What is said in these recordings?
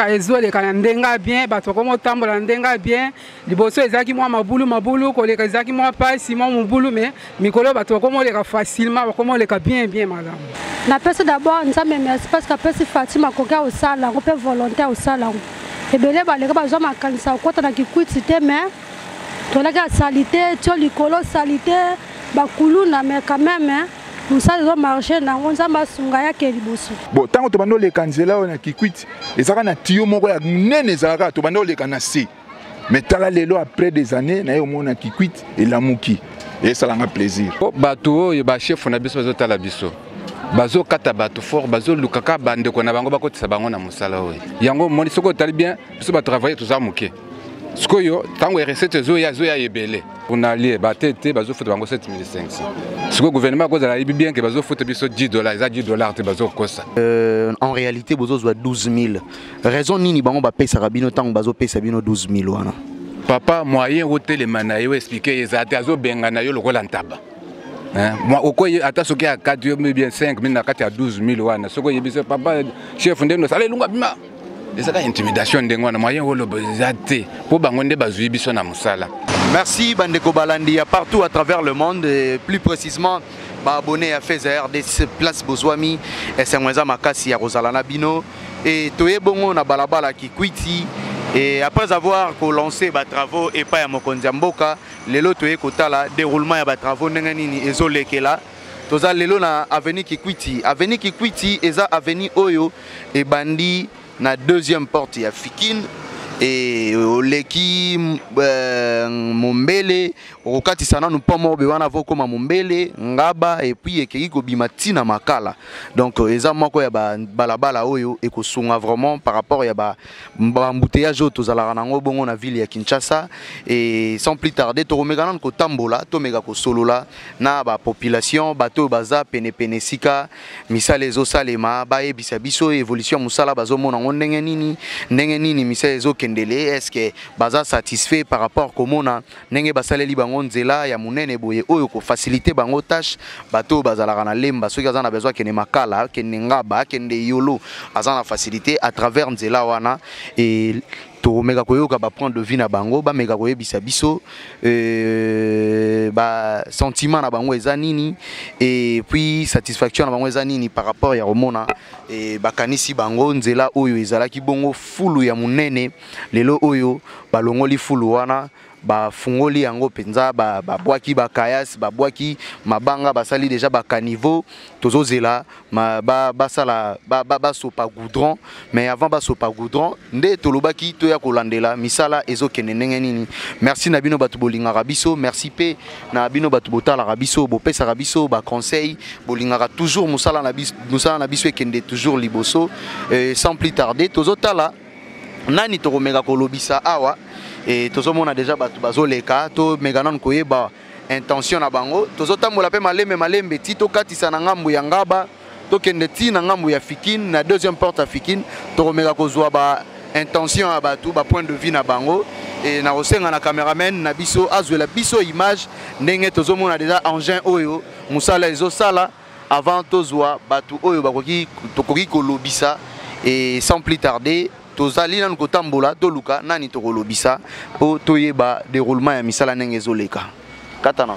ezoleka na ndenga bien bato komo tambola ndenga bien liboso ezaki mwa mabulu koleka ezaki mwa pasi mwa mubulu mais mikolo bato komo leka facilement komo leka bien madame. Na pesa d'abord nzambe merci parce que pesa Fatima koka au sala ko pe volontaire au sala ebele baleka bazwa makanisa kota na kikwiti te mais tolaka salité tio likolo salité bakuluna mais quand même musala zo marché na nzamba sunga yake liboso. Bon tango to bando le kanzela na kikwiti ezaka na tio moko ya nene ezaka to bando le kanasi mais tala lelo après des années na yo mona kikwiti elamuki et ça l'a plaisir. Bato oyo ba chef na biso bazotala biso bazo kata bato fort bazo lukaka bande ko na bango bakotisa bango na musala oyo yango moni soko tali bien biso ba travailler tout ça muke sikoyo tango recette zo ya ebele on allié batete bazo foto bango 7500 siko gouvernement ko za bien que bazo foto biso $10 za $10 te bazo kosa en réalité bozo zo 12000 raison nini bango ba pesa rabino tango bazo pesa bino 12000 wana papa moyen hôtel manayo expliquer ezate azo benga na yo lokola ntaba. Moi, au quoi attends ce qui a 4 bien 5 000 na 4 à 12 000 wana soko yebise papa chef ndeno sale lunga bima ezaka intimidation ndengwana moyen holo bazate po bangonde bazui biso na musala. Merci bandeko balandi partout à travers le monde et plus précisément abonné à Feza RDC place Bozwami et c'est moi makasi ya Rosalana Bino et toye bongo na balabala kikwiti. Et après avoir lancé les travaux et pas à Mokonzi Mboka, les lots kotala déroulement ya travaux nengani ezolekela. Toza lelo na avenue Kikwiti eza avenue Oyo et bandi na deuxième porte ya Fikine et leki Mombele okati sana nous pas mort bewana voko ma Mombele ngaba et puis ekeki ko bimatina makala donc eza moko ya balabala oyo et ko sunga vraiment par rapport ya ba embouteillage to zala nango bongo na ville ya Kinshasa et sans plus tarder to romeka nan ko tambola to mega ko solola na ba population bato baza pene sika misala ezo salema ba ebisa biso évolution musala bazo mona ndenge nini misala ezo est-ce que baza satisfait par rapport komona nenge basaleli bango nzela ya munene boye oyo ko faciliter bango tâche bato bazala na lemba soki azana besoin kene makala kene ngaba kende yolo azana faciliter à travers nzela wana et to mega koyoka ba prendre de vie na bango ba mega koyebisa biso ba sentiment na bango eza nini et puis satisfaction na bango eza nini par rapport ya romona et bakanisi bango nzela oyo ezalaki bongo fulu ya munene lelo oyo balongoli fulu wana ba fungoli yango penza ba bwaki ba kayas ba bwaki mabanga basali déjà ba caniveau tozozela ba sala ba sopa goudron mais avant ba sopa goudron nde tolobaki to ya kolandela misala ezokende ndenge nini. Merci na bino batu bolingaka biso, merci pe na bino batu botala biso bo pesa biso ba conseil bolingaka toujours musala na biso ekende toujours liboso sans plus tarder tozotala nani tokomeka kolobisa awa et tozomona déjà batu bazoleka to meganan koyeba intention na bango tozotambola pe malembe ti to katisa na ngambu ya ngaba to kende ti na ngambu ya Fikine na deuxième porte à Fikine tokomeka kozwa ba intention ya batu ba point de vue na bango et na osenga na cameraman na biso azwela biso image ndenge tozomona déjà engin oyo musala ezosala avant tozwa batu oyo bakoki tokoki kolobisa et sans plus tarder tozali nan kotambola toluka nani tokolobisa po toyeba déroulement ya misala ndenge ezoleka katana.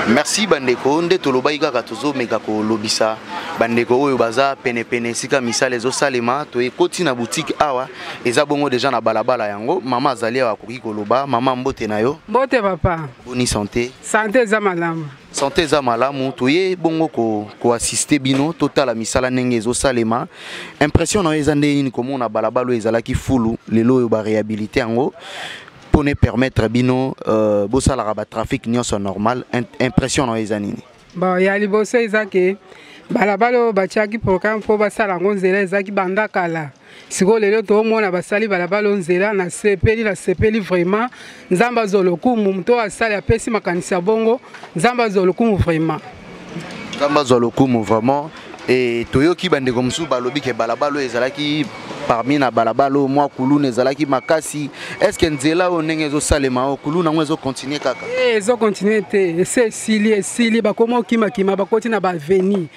Merci bandeko nde tolobai kaka tozo meka kolobisa bandeko oyo baza pene sika misala ezosalema to ekoti na boutique awa eza bongo déjà na balabala yango mama azali awa koki koloba mama mbote na yo. Mbote papa. Boni santé. Santé za malamu. Santé za malamu toye bongo ko assister bino total misala ndenge ezosalema impression na eza ndeni komona balabala ezalaki fulu lelo yo ba réhabiliter yango pour ne permettre bino bosala ba trafic nyonso normal impression na eza nini. Ba ya liboso ezake balabala bachaki programme po basala ngonzela ezaki bandakala siko lelo to mona basali balabala nzela na sepeli vraiment nzamba zolokumu mto asali apesi makanisa bongo nzamba zolokumu vraiment et toyoki bandeko musu balobi ke balabala ezalaki parmi na balabala moi kuluna ezalaki makasi est-ce que nzela o ndenge zo salema o kuluna ngo zo continuer kaka zo continuer te c'est sili bakoma kima bakoti na ba veni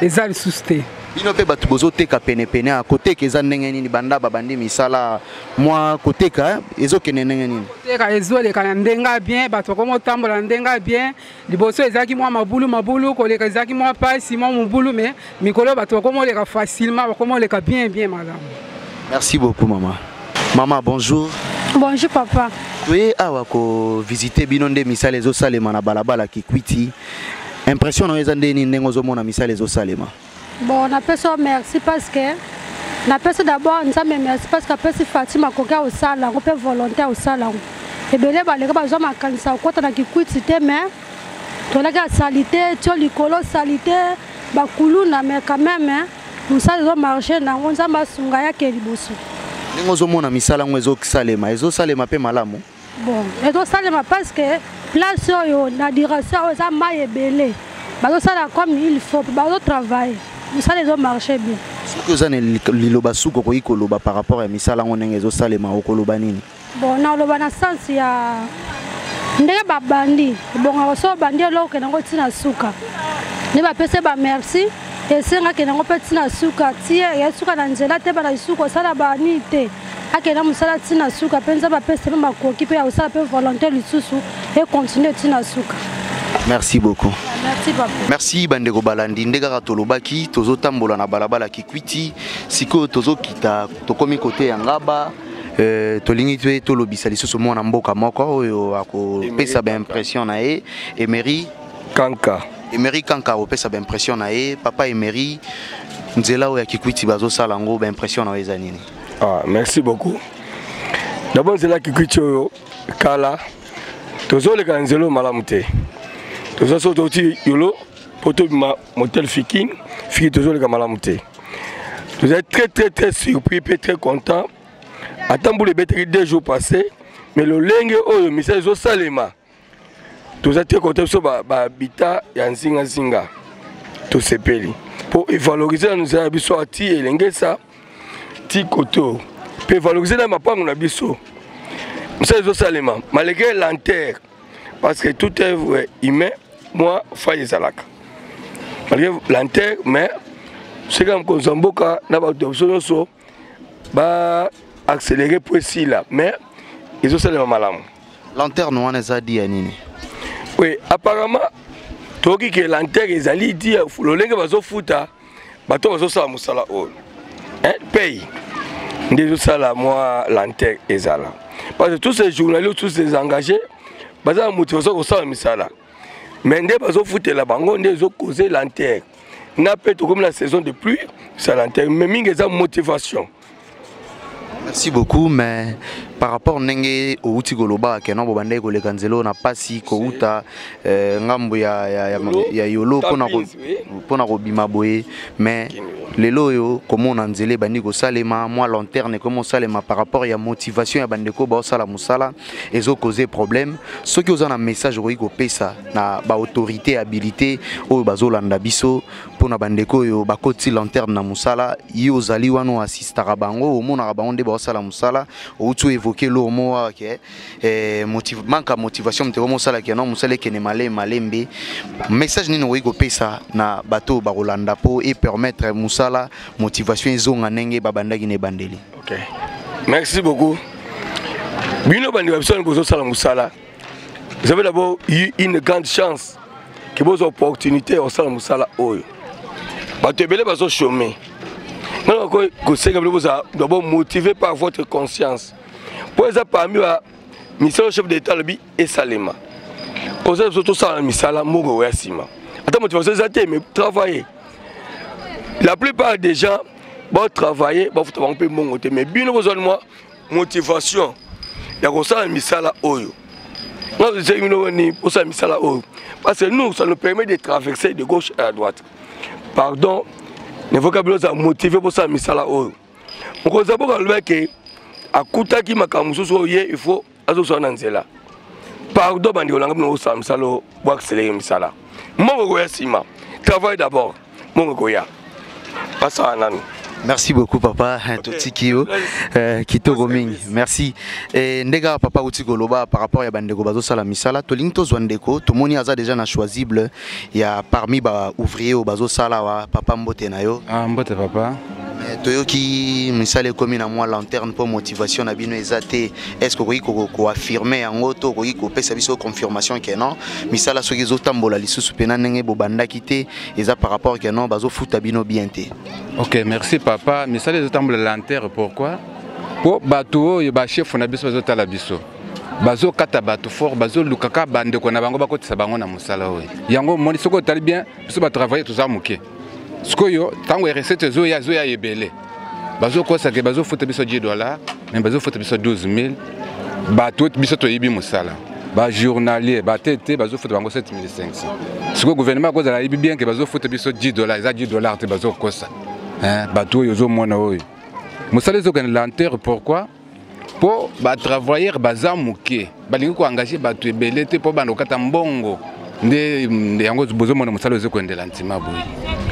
ezali suste bino pe batu bozo teka pene pene a côté ke za ndenge nini banda babandi misala moi côté ka ezo kene ndenge nini teka ezo le kana ndenga bien bato komo tambola ndenga bien liboso ezaki moi mabulu ko le ezaki moi pasi moi mabulu mais mikolo bato komo le facilement komo le bien madame. Merci beaucoup maman. Maman bonjour. Bonjour papa. Oui awa ko visiter bino nde misala ezo salema na balabala Kikwiti. Impression na eza ndeni ndengo zo mona misala ezo salema. Bon, on appelle ça merci parce que on appelle ça d'abord merci parce que Fatima Koka au salon, on peut volontaire au salon. Et bien les balais pas jamais kanisa ko na Kikwiti te mais to la ga salité, to likolo salité, ba kuluna mais quand même nous ça zo marcher na on za masunga ya ke liboso. Ndengo zo mona misala ngwezo kisalema, ezo salema pe malamu. Bon, ezo salema parce que place yo na direction za maye belé. Ba ça comme il faut, ba travailler. Ça les ont marché bien. Ce que vous avez liloba souko ko ikoloba par rapport à misala ngonenge zo salema okoloba nini. Bon na loba na sens ya ndenge ba bandi bon so bandi lo ke nango tina suka. Ne ba pese ba merci et senga ke nango tina suka tie ya suka na nzela te ba na suko sala ba ni te. Akena musala tina suka penza ba pese ba makoki pe ya usala pe volontaire lisusu et continuer tina suka. Merci beaucoup. Merci papa. Merci bandeko balandi ndeka tolobaki tozo tambola na balabala Kikwiti siko tozo kita tokomi côté ya ngaba tolingi twe tolobisa lisusu mona mboka moko oyo ako pesa ba impression na e Emery Kanka opesa ba impression na e papa Emery nzela oyo ya Kikwiti bazo sala ngo ba impression na eza nini. Ah merci beaucoup. D'abord nzela Kikwiti oyo kala tozo le kanzelo malamute. Tozo sototi yolo poto motel Fiki tozo le kamalamute. Vous êtes très surpris, très content. Attends les bêteries 2 jours passés, mais le lingue oyo message au salema. Vous êtes très content sur habitat ya nzinga to sepeli. Pour valoriser nous a biso ati elenge ça ti koto. Pour valoriser na mapango na biso. Message au salema, malgré l'enterre parce que tout œuvre humain moi faille salaka. Malgré l'enterre mais c'est comme Konzamboka n'a pas d'option bah accélérer pour ici là mais ils ont ça le malam. L'enterre nous on a dit à nini. Oui apparemment toki que l'enterre ils allaient dire le lingue va zo futa bato va zo ça musala o hein paye des ça là moi l'enterre ezala parce que tous ces journalistes tous ces engagés baza motivation ko ça misala mais ndé bazo futa la bango ndé zo causer l'enterre n'a pas tout comme la saison de pluie ça l'enterre mais mingi za motivation. Merci beaucoup, mais par rapport à Outi Goloba, qui est un peu de Kanzelo, na pasi Kouta, Ngambo ya Yolo, pour na Robima Boye, mais les loyaux, comme on a nzele Bandigo Salema, moi lanterne, comme on salema par rapport à la motivation à Bandeko Baosala Moussala, et ont causé problème. Ceux qui ont un message Roigo Pesa, na ba autorité, habilité, au Bazolanda Biso, pour na Bandeko yo bakoti lanterne na Moussala, yo zali wano assista Rabango, au mon Arabango Baosala Moussala, ou tu évoqué l'eau manque à motivation, mais comment ça qui non Moussala qui n'est malembe. Message ni Roigo Pesa na bateau Barolanda po et permettre Moussala motivation zonga nenge babanda gine bandeli. OK. Merci beaucoup. Bino bandi babison bozo sala Moussala. Vous avez d'abord eu une grande chance que vos opportunités au sala Moussala oyo. Bato belé bazo chômer. Non ko senga boza d'abord motivé par votre conscience. Pour ça parmi la mission chef d'état le bi et Salema. Pour ça surtout sala Moussala mogo wesima. Attends motivation ça mais travailler. La plupart des gens vont travailler, vont faire un peu mon côté, mais bien besoin de moi, motivation. Il y a comme ça un misala oyo. Moi je sais que pour ça misala oyo, parce que nous ça nous permet de traverser de gauche à droite. Pardon, le vocabulaire ça motivé pour ça misala oyo. On connaît pas le mec que à kuta qui m'a kamusu soye il faut azoso nanzela. Pardon bandi olanga no ça misala pour accélérer misala. Mon goya sima. Travaille d'abord. Mon goya. Pas ça nan. Merci beaucoup papa Totikio Kitoko mingi. Merci. Ndega papa Utiko loba par rapport à bandeko bazo sala misala to linto zwandeko to moni aza déjà na choisible ya parmi ba ouvrier au bazo sala wa papa mbote na yo. Ah mbote papa. Toyoki misale komi na moi lanterne pour motivation na bino ezate est-ce que ko affirmer en auto ko pesa biso confirmation que non misala soki zo tambola lisusu pena ndenge bobanda kité eza par rapport que non bazo futa bino bien te. OK, merci papa. Misale zo tambola lanterne pourquoi? Po bato yo ba chef na biso bazo tala biso. Bazo kata bato fort bazo lukaka bande ko na bango bakotisa bango na musala oyo. Yango moni soko tali bien biso ba travailler tous amuke. Skoyo tango recette zoya ebele bazo kosa ke bazo futa biso $10 mais bazo futa biso 12000 ba tout biso to yibi musala ba journalier ba tete bazo futa bango 7500 siko gouvernement ko za yibi bien ke bazo futa biso $10 za $10 te bazo kosa ba tout yo zo mona oyo musala zo kan lanter pourquoi po ba travailler baza muke balingi ko engager ba to ebele te po bando kata mbongo nde yango bozo mona musala zo ko ndela ntima boyi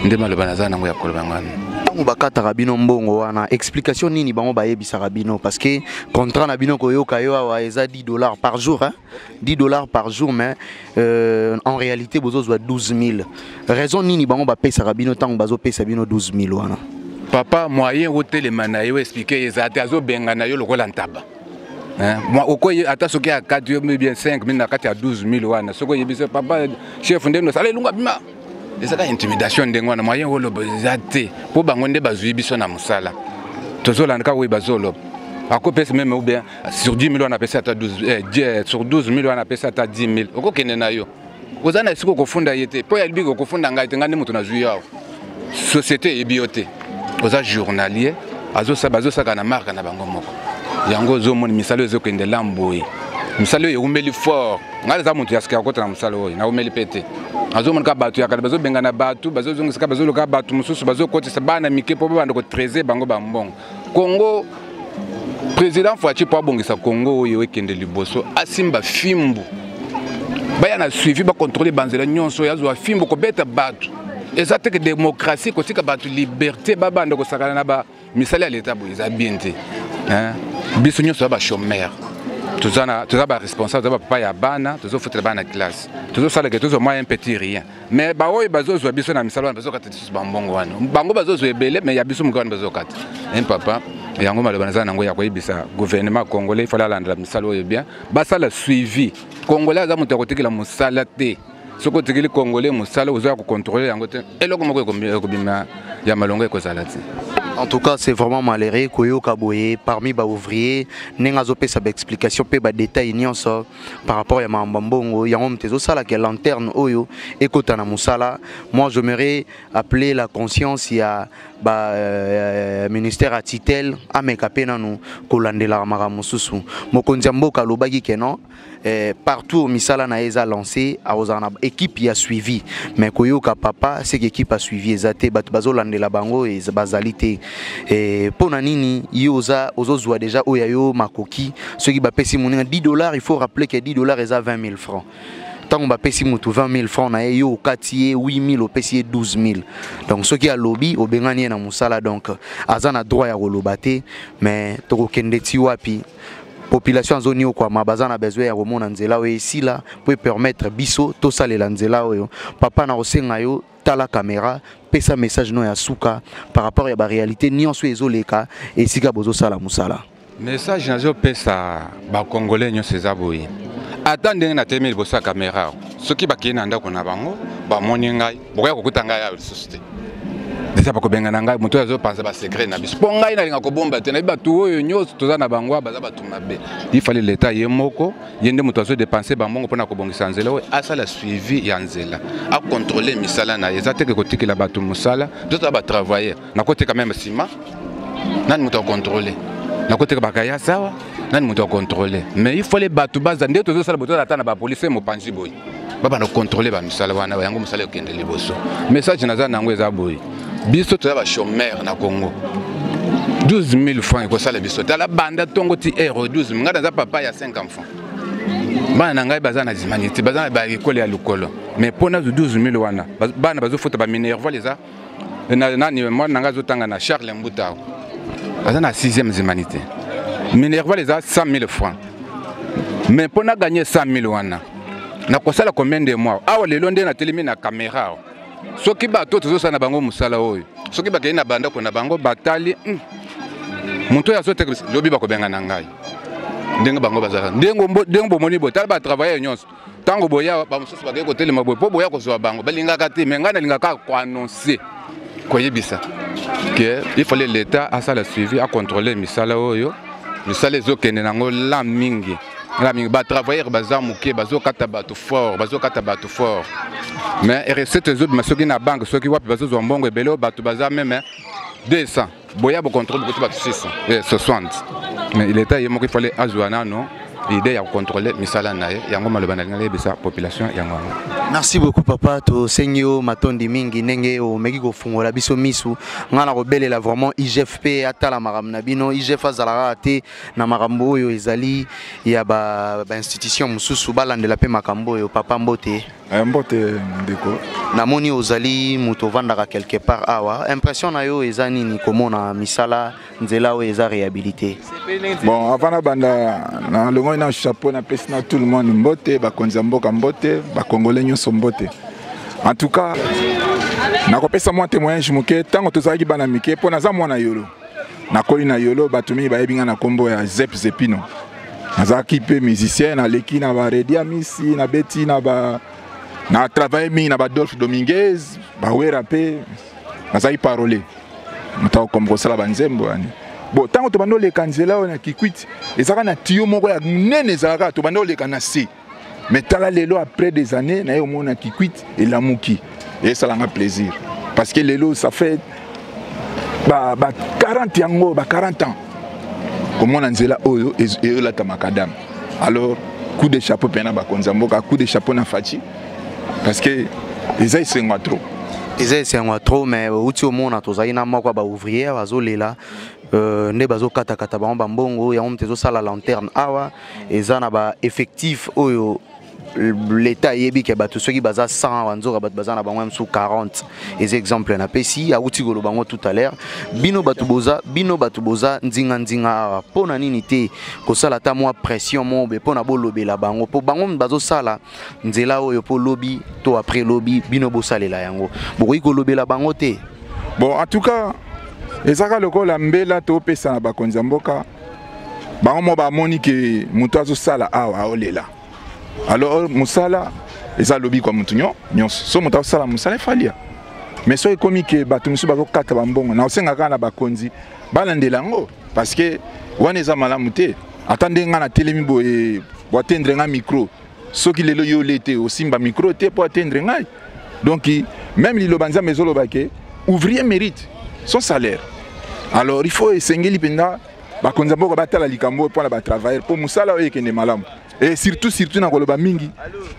nde maloba nazana ngo ya kolobangana tango bakata rabino mbongo wana explication nini bango bayebisa rabino parce que contrat na bino koyoka yo awa eza $10 par jour hein $10 par jour mais en réalité bozo zwa 12000 raison nini bango bapesa rabino tango bazo pesa bino 12000 wana papa moyen hotelema na yo expliquer ezate azo benga na yo lokola ntaba moi oko ata soki ya 4 yo bien 5000 na kati ya 12000 wana soko yebisa papa chef ndeno sala lunga bima ezaka intimidation ndenge wana moyen holobo ezate po bango nde bazwi biso na musala tozolandaka oyo bazoloba akopesa même ou bien sur 10 000 wana apesa ata 12 sur 12 000 wana apesa ata 10 000 okokende na yo oza na esiko kofunda ye te po ya libi kokofunda ngai te ngai nde moto nazwi yawo société eyebi yo te oza journalier bazosaka na marke na bango moko yango ozomona misala ezokende lamboye misala oyo eumeli fort ngai eza moto yasika akota na musala oyo naumeli pe te azomona bato yakala bazobenga na bato bazozongisa bazoloka bato mosusu bazokotisa bana mike po banda ko 13 bango bambongo Congo président Fachi po abongisa Congo oyo ekende liboso asimba fimbu baya na suivi ba contrôler banzela nyonso yazwa fimbu ko beta bato ezate que démocratie ko tika bato liberté babanda ko sakana na ba misala ya l'état boiza bien te biso nyonso ba chômeur toza ba responsable toza papa ya bana tozo foutre bana classe tozo sala que tozo moyen petit rien mais ba oyo bazozwa biso na misala bazo kata tisu bambongo wana bango bazozwa ebele mais ya biso mukana bazo kata papa yango maloba naza nango ya koyebisa gouvernement congolais il faut la landra misala oyo bien basala suivi congolais za moto kotekela musala te soko tekeli congolais musala ozo ko contrôler yango te eloko moko ekobima ya malongo ekozala te. En tout cas, c'est vraiment malheureux Koyo Kaboye parmi les ouvriers, n'engazo pe sa explication pe ba détail nyonso par rapport à Mambambongo, yango mtezo sala que lanterne oyo ekota na musala. Moi, j'aimerais appeler la conscience ya ministère à titel amekape nanu kolandela maramususu. Mokonzi mboka lobaki kenon partout au misala na eza lancé a ozana équipe ya suivi mais koyoka papa c'est équipe a suivi ezate bato bazolandela bango et bazalité pona nini yoza ozozwa déjà oyayo makoki ceux qui bapesi moninga $10 il faut rappeler que $10 eza 20 000 francs tant on bapesi mutu 20 000 francs na yo katié 8 000 opesi 12 000 donc ceux qui a lobby obengani na musala donc azana droit ya kolobate mais tokokende ti wapi population zone yo kwa mabazana besoin ya komona nzela oyo esila pour permettre biso to salela nzela oyo papa na osenga yo tala caméra pesa message no ya suka par rapport ya ba réalité nyonso ezoleka esika bozo sala musala message nazo pesa ba congolais nyonso ezaboyi attendez na temeli bosa caméra soki bakina ndako na bango ba moni ngai bokoya kokuta ngai ya société déjà pas kobenga nanga moto azo penser ba secret na biso po ngai na linga ko bomba te na batu oyo nyonso toza na bango baza batu mabe il fallait l'état yemoko yende moto azo dépenser bango pona ko bongisa nzela oyo asala suivi ya nzela a contrôler misala na ezate ke kotikela batu musala d'autres ba travailler na côté quand même sima nani moto contrôler na côté ka bakaya sawa nani moto contrôler mais il faut les batu baza nde tozo sala boto atana ba police mo panzi boy baba na contrôler ba misala wana yango musala okende liboso message naza nango eza boy biso toza ba chômeur na Congo 12 000 francs ko sala biso tala banda tongo ti euro 12 000 ngada za papa ya 5 enfants bana ngai bazana zimaniti bazana ba école ya lukolo mais pona 12 000 wana bana bazo fota ba minerva leza moi nanga zotanga na Charles Mbuta aza na 6e humanité Minerva les a 100 000 francs mais pour na gagner 100 000 wana na kosala combien de mois awa lelo nde na telemi na caméra soki bato tozosala na bango musala oyo soki bakei na banda ko na bango batali muntu ya sote lobi bakobenga na ngai ndenge bango bazala ndenge bomoni botala ba travailler nyonso tango boya ba mususu bakei ko telema boy po boya ko zo bango balingaka te mais ngana lingaka ko annoncer ko yebisa que il fallait l'état à ça la suivi à contrôler misala oyo misala ezokende nango la mingi ba travailler baza muke bazokata bato fort mais recette les autres masoki na banque soki wapi bazo mbongo ebelo bato baza même 200 boya bo contrôle beaucoup bato 600 et 60 mais il était yemo qu'il fallait azwana non l'idée ya contrôler misala nae yango malobana ngale bisa population yango. Merci beaucoup papa to sengyo matondi mingi nenge o meki ko fungola biso misu ngana ko belela vraiment IGFP atala maram na bino IGF azala te na marambo oyo ezali ya ba institution mususu balandela pe makambo oyo papa mbote ndeko na moni ozali muto vandaka quelque part awa impression na yo ezani ni komona misala nzela o eza réhabilité. Bon avant na banda na longo na chapeau na pesi na tout le monde mbote ba konza mboka mbote ba congolais nyonso mbote. En tout cas na kopesa moi témoignage muke tango tozaki bana mike po na za mwana yolo na koli na yolo batumi ba yebinga na kombo ya Zep Zepino nazaki pe musicien na leki na ba Redia Misi na Betty na travailler mi na ba Adolphe Dominguez ba wera pe nazaki parole mutao kombo sala banzembo ani. Bon tango to bando le kanzela na Kikwit ezaka na tio moko ya nene ezaka to bando le kanasi mais tala lelo après des années na yo mona Kikwit et la muki et ça l'a plaisir parce que lelo ça fait 40 yango 40 ans comme on nzela oyo et la tamakadam alors coup de chapeau pena ba konzamboka coup de chapeau na Fachi parce que ils sont trop. Ils sont trop mais uti au monde tozali na moko ba ouvrier bazolela ne bazokata kata ba mbongo ya omtezo sala lanterne awa ezana ba effectif oyo l'état yebi ke bato soki baza 100 wanzoka bato baza na bango sous 40 les exemples na pesi a uti golo bango tout à l'heure bino bato boza nzinga pona nini te ko sala ta moi pression mo be pona bolobela bango po bango bazo sala nzela oyo po lobby to après lobby bino bo salela yango bokoki ko lobela bango te. Bon en tout cas ezaka lokola mbela to pesa na bakonza mboka bango mo ba moni ke muto azo sala awa olela. Alors musala eza lobby kwa mutu nyonso so mutu asala musala falia mais so ekomi ke bato misu bazokata bambongo na osenga kana bakonzi balandela ngo parce que wana eza malamu te atande nga na telemi boye boatendre nga micro soki lelo yo lete osimba micro te po atendre ngai donc même liloba nzambe ezoloba ke ouvrier mérite son salaire alors il faut esengeli penda bakonza mboka batala likambo po na ba travailler po musala oyo ekende malamu. Et surtout na koloba mingi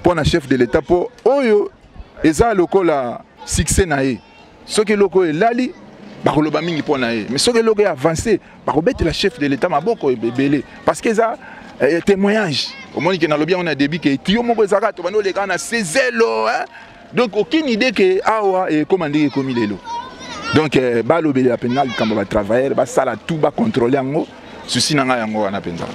pour un chef de l'état pour oyo eza lokola succès nae soki loko elali ba koloba mingi pour nae mais soki loko avancé ba kobete la chef de l'état maboko ebele parce que ça témoignage au moins que na lobi on a débit que tio moko ezaka to bano le kana sezelo hein donc aucune idée que awa et comment dire comme lelo donc ba lobeli la pénal quand ba travailler ba sala tout ba contrôler yango souci nanga yango wana penza.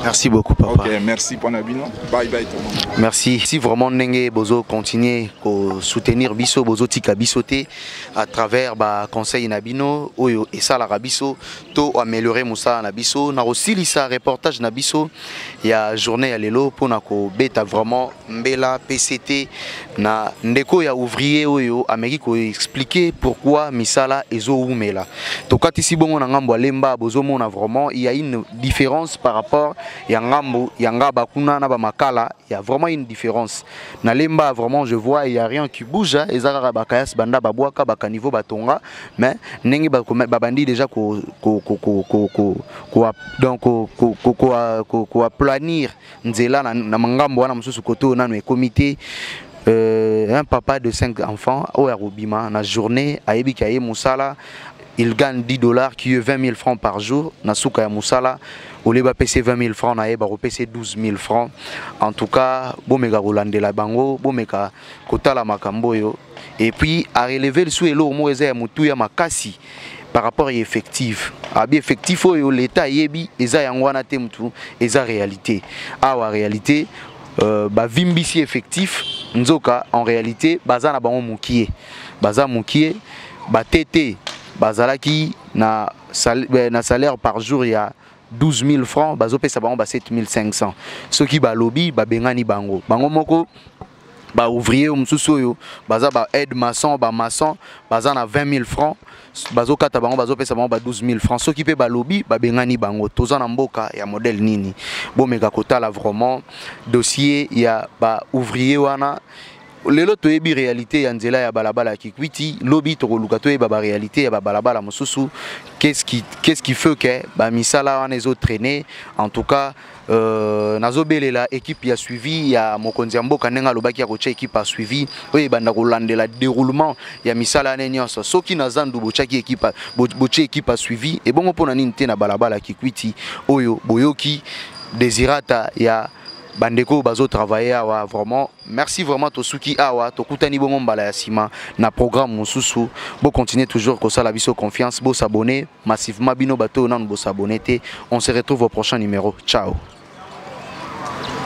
Merci beaucoup papa. Ok, merci pour Nabino. Bye bye tout le monde. Merci. Si vraiment Nenge Bozo continue à soutenir Biso, Bozo Tika Bisoté à travers le conseil Nabino, Oyo et ça la Rabiso, to améliorer Moussa Nabiso, na aussi lisa reportage Nabiso, il y a journée à l'élo pour nako beta vraiment mbela PCT na ndeko ya ouvrier Oyo Amérique expliquer pourquoi misala ezo umela. To kati si bongo na ngambo lemba Bozo mona vraiment il y a une différence par rapport Yangambo, Yangaba Kuna na Makala, il y a vraiment une différence. Na lemba vraiment je vois il y a rien qui bouge. Ezara bakayas banda babwaka bakanivo batonga, mais nengi babandi déjà ko planir nzela na mangambo wana mususu koto na no comité. Un papa de 5 enfants au Arubima na journée ayebi kaye musala il gagne 10 $, qui est 20 000 francs par jour. Nasuka ya Musala, au lieu de payer 20 000 francs, na va payer 12 000 francs. En tout cas, bon mega Rolande la bango, bon mega kota la makamboyo. Et puis à relever le souhait au moins ya mutu ya makasi par rapport à effectif. Abi effectif au l'état yebi eza yangwana temtu eza réalité. Awa réalité ba vimbisi effectif nzoka en réalité baza na bango mukie. Baza mukie ba tété bazalaki na salaire par jour ya 12 000 francs, bazo pesa bango ba 7 500. Ceux qui ba lobby ba bengani bango. Bango moko ba ouvrier mususu yo baza ba aide maçon baza na 20 000 francs. Bazo kata bango bazo pesa bango ba 12 000 francs. Ceux qui pe ba lobby ba bengani bango. Toza na mboka ya modèle nini. Bo mega kota la vraiment dossier ya ba ouvrier wana. Lelo toyebi réalité ya nzela ya balabala kikwiti lobby tokoluka toyeba ba réalité ya balabala mosusu qu'est-ce qui fait que ba misala wana ezo traîner en tout cas nazobelela équipe ya suivi ya mokonzi ya mboka ndenga lobaki ya kocha équipe a suivi oyo banda kolandela déroulement ya misala ane nyonso soki na zandu bochaki équipe a suivi et bongo pona nini te na balabala kikwiti oyo boyoki désirata ya bandeko bazo travailler awa vraiment merci vraiment tosuki awa tokutani bongo mbala ya sima na programme mususu bo continuer toujours ko sala biso confiance bo s'abonner massivement bino bato nanu bo s'abonner te on se retrouve au prochain numéro ciao.